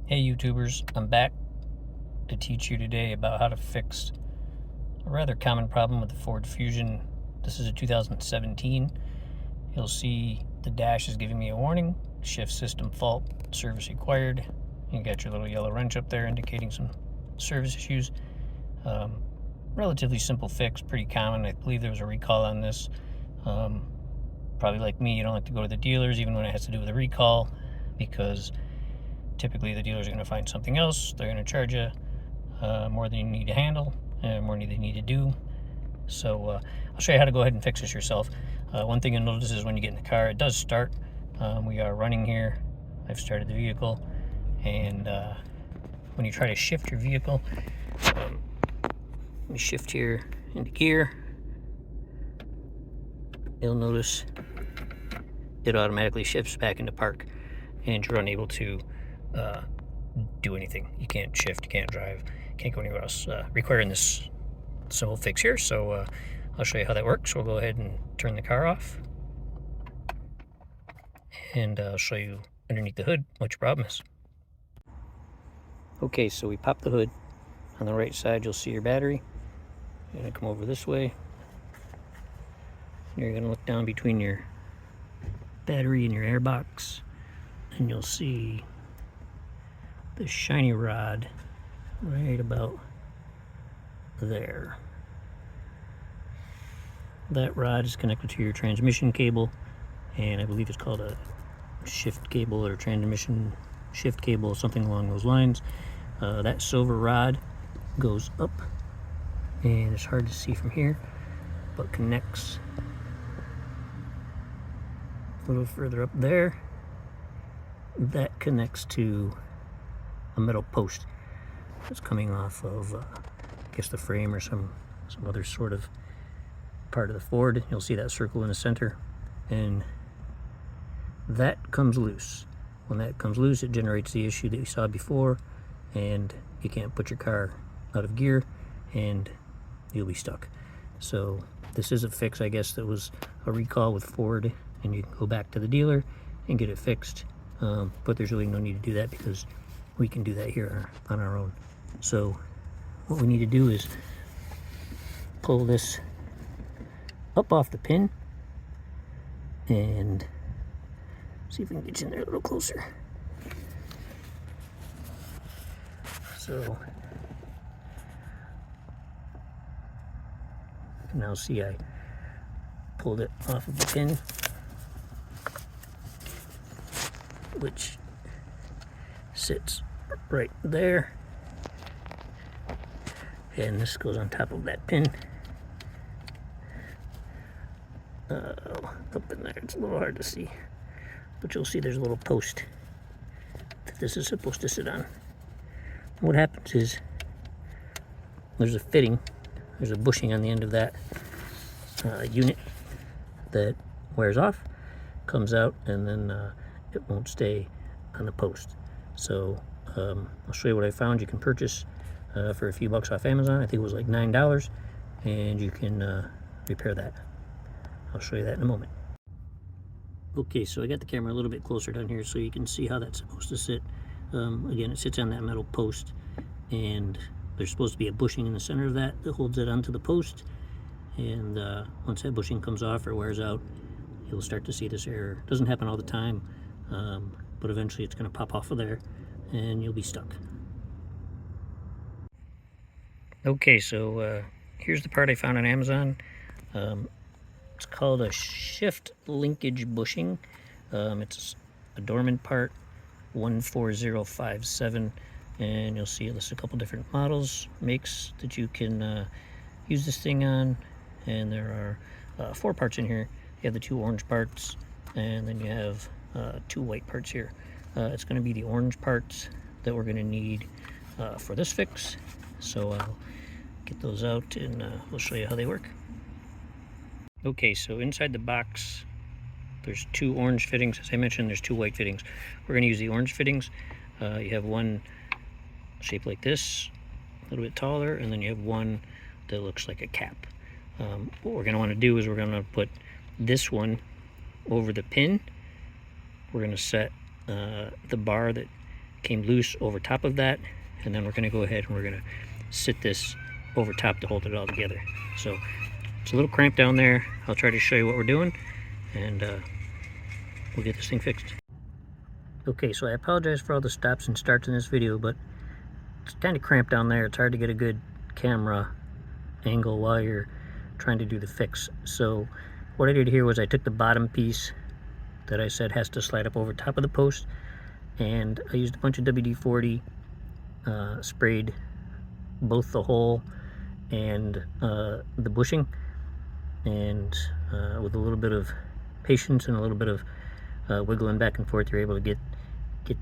Hey YouTubers, I'm back to teach you today about how to fix a rather common problem with the Ford Fusion. This is a 2017. You'll see the dash is giving me a warning, shift system fault, service required. You got your little yellow wrench up there indicating some service issues. Relatively simple fix, pretty common. I believe there was a recall on this. Probably like me, you don't like to go to the dealers even when it has to do with a recall, because typically the dealers are going to find something else. They're going to charge you more than you need to handle, more than you need to do. So I'll show you how to go ahead and fix this yourself. One thing you'll notice is when you get in the car, it does start. We are running here. I've started the vehicle, and when you try to shift your vehicle, we shift here into gear. You'll notice it automatically shifts back into park, and you're unable to do anything. You can't shift, you can't drive, can't go anywhere else, requiring this simple fix here. So I'll show you how that works. We'll go ahead and turn the car off, and I'll show you underneath the hood what your problem is. Okay, so we pop the hood. On the right side you'll see your battery. You're going to come over this way. You're going to look down between your battery and your airbox, and you'll see the shiny rod right about there. That rod is connected to your transmission cable, and I believe it's called a shift cable or transmission shift cable, something along those lines. That silver rod goes up, and it's hard to see from here, but connects a little further up there. That connects to a metal post that's coming off of, I guess, the frame or some other sort of part of the Ford. You'll see that circle in the center, and that comes loose. When that comes loose, it generates the issue that you saw before, and you can't put your car out of gear, and you'll be stuck. So this is a fix, I guess, that was a recall with Ford, and you can go back to the dealer and get it fixed. But there's really no need to do that because we can do that here on our own. So what we need to do is pull this up off the pin and see if we can get you in there a little closer. So now see, I pulled it off of the pin, which sits right there, and this goes on top of that pin. Up in there, it's a little hard to see, but you'll see there's a little post that this is supposed to sit on. What happens is there's a fitting, there's a bushing on the end of that unit that wears off, comes out, and then it won't stay on the post. So I'll show you what I found. You can purchase for a few bucks off Amazon. I think it was like $9, and you can repair that. I'll show you that in a moment. Okay, so I got the camera a little bit closer down here so you can see how that's supposed to sit. Again, it sits on that metal post, and there's supposed to be a bushing in the center of that holds it onto the post. And once that bushing comes off or wears out, you'll start to see this error. It doesn't happen all the time, but eventually it's going to pop off of there and you'll be stuck. Okay, so here's the part I found on Amazon. It's called a shift linkage bushing. It's a Dorman part, 14057, and you'll see it lists a couple different models, makes that you can use this thing on, and there are 4 parts in here. You have the 2 orange parts, and then you have 2 white parts here. It's going to be the orange parts that we're going to need for this fix, so I'll get those out and we'll show you how they work. Okay, so inside the box there's 2 orange fittings. As I mentioned, there's 2 white fittings. We're going to use the orange fittings. You have one shaped like this, a little bit taller, and then you have one that looks like a cap. What we're going to want to do is we're going to put this one over the pin. We're going to set the bar that came loose over top of that, and then we're going to go ahead and we're going to sit this over top to hold it all together. So it's a little cramped down there. I'll try to show you what we're doing, and we'll get this thing fixed. Okay, so I apologize for all the stops and starts in this video, but it's kind of cramped down there. It's hard to get a good camera angle while you're trying to do the fix. So what I did here was I took the bottom piece that I said has to slide up over top of the post, and I used a bunch of WD-40, sprayed both the hole and the bushing, and with a little bit of patience and a little bit of wiggling back and forth, you're able to get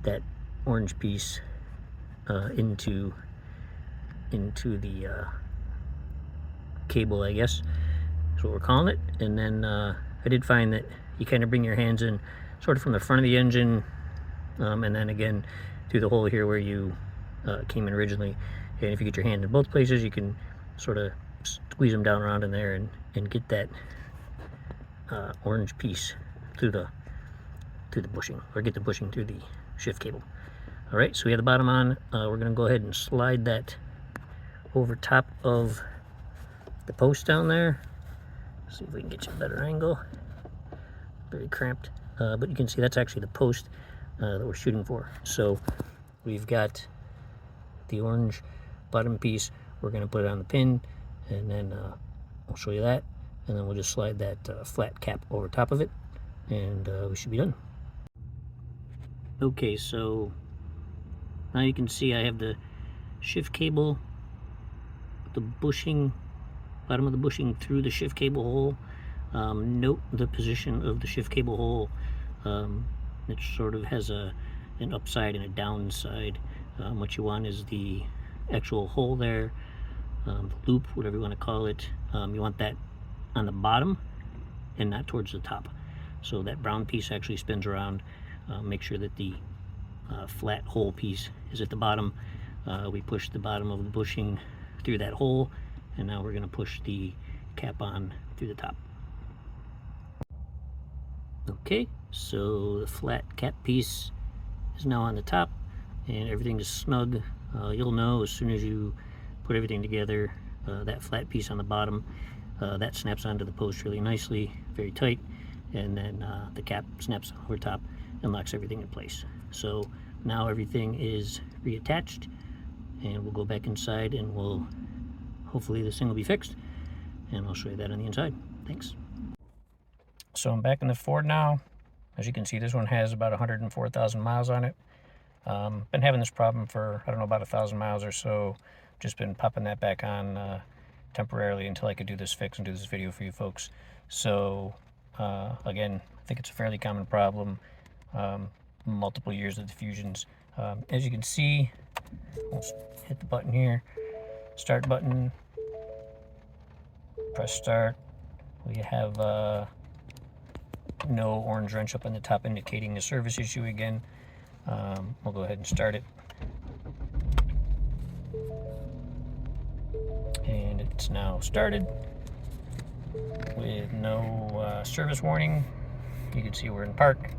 that orange piece into the cable, I guess is what we're calling it. And then I did find that you kind of bring your hands in sort of from the front of the engine, and then again through the hole here where you came in originally. And if you get your hand in both places, you can sort of squeeze them down around in there and get that orange piece through the bushing, or get the bushing through the shift cable. All right, so we have the bottom on. We're going to go ahead and slide that over top of the post down there. See if we can get you a better angle. Very cramped, but you can see that's actually the post that we're shooting for. So we've got the orange bottom piece. We're going to put it on the pin, and then I'll show you that, and then we'll just slide that flat cap over top of it, and we should be done. Okay, so now you can see I have the shift cable, the bushing, bottom of the bushing through the shift cable hole. Note the position of the shift cable hole. It sort of has an upside and a downside. What you want is the actual hole there, the loop, whatever you want to call it. You want that on the bottom and not towards the top. So that brown piece actually spins around. Make sure that the flat hole piece is at the bottom. We push the bottom of the bushing through that hole, and now we're going to push the cap on through the top. Okay, so the flat cap piece is now on the top, and everything is snug. You'll know as soon as you put everything together, that flat piece on the bottom, that snaps onto the post really nicely, very tight, and then the cap snaps over top and locks everything in place. So now everything is reattached, and we'll go back inside, and hopefully this thing will be fixed, and I'll show you that on the inside. Thanks. So I'm back in the Ford now. As you can see, this one has about 104,000 miles on it. Been having this problem for, I don't know, about 1,000 miles or so. Just been popping that back on temporarily until I could do this fix and do this video for you folks. So again, I think it's a fairly common problem. Multiple years of diffusions. As you can see, let's hit the button here, start button, press start. We have no orange wrench up on the top indicating a service issue again. We'll go ahead and start it. And it's now started with no service warning. You can see we're in park.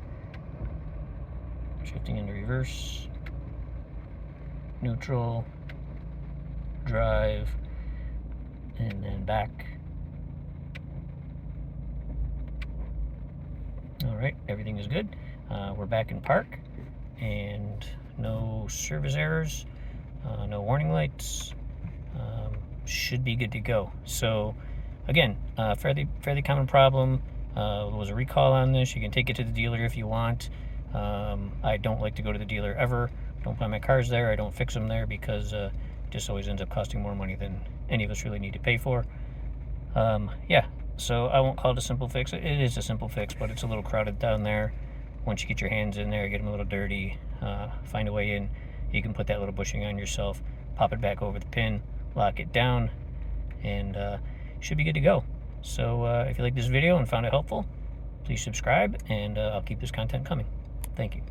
Shifting into reverse, neutral, drive, and then back. All right, everything is good. We're back in park, and no service errors, no warning lights. Should be good to go. So again, fairly common problem. There was a recall on this. You can take it to the dealer if you want. I don't like to go to the dealer ever. Don't buy my cars there. I don't fix them there because it just always ends up costing more money than any of us really need to pay for. Yeah, so I won't call it a simple fix. It is a simple fix, but it's a little crowded down there. Once you get your hands in there, get them a little dirty, find a way in, you can put that little bushing on yourself, pop it back over the pin, lock it down, and should be good to go. So if you like this video and found it helpful, please subscribe, and I'll keep this content coming. Thank you.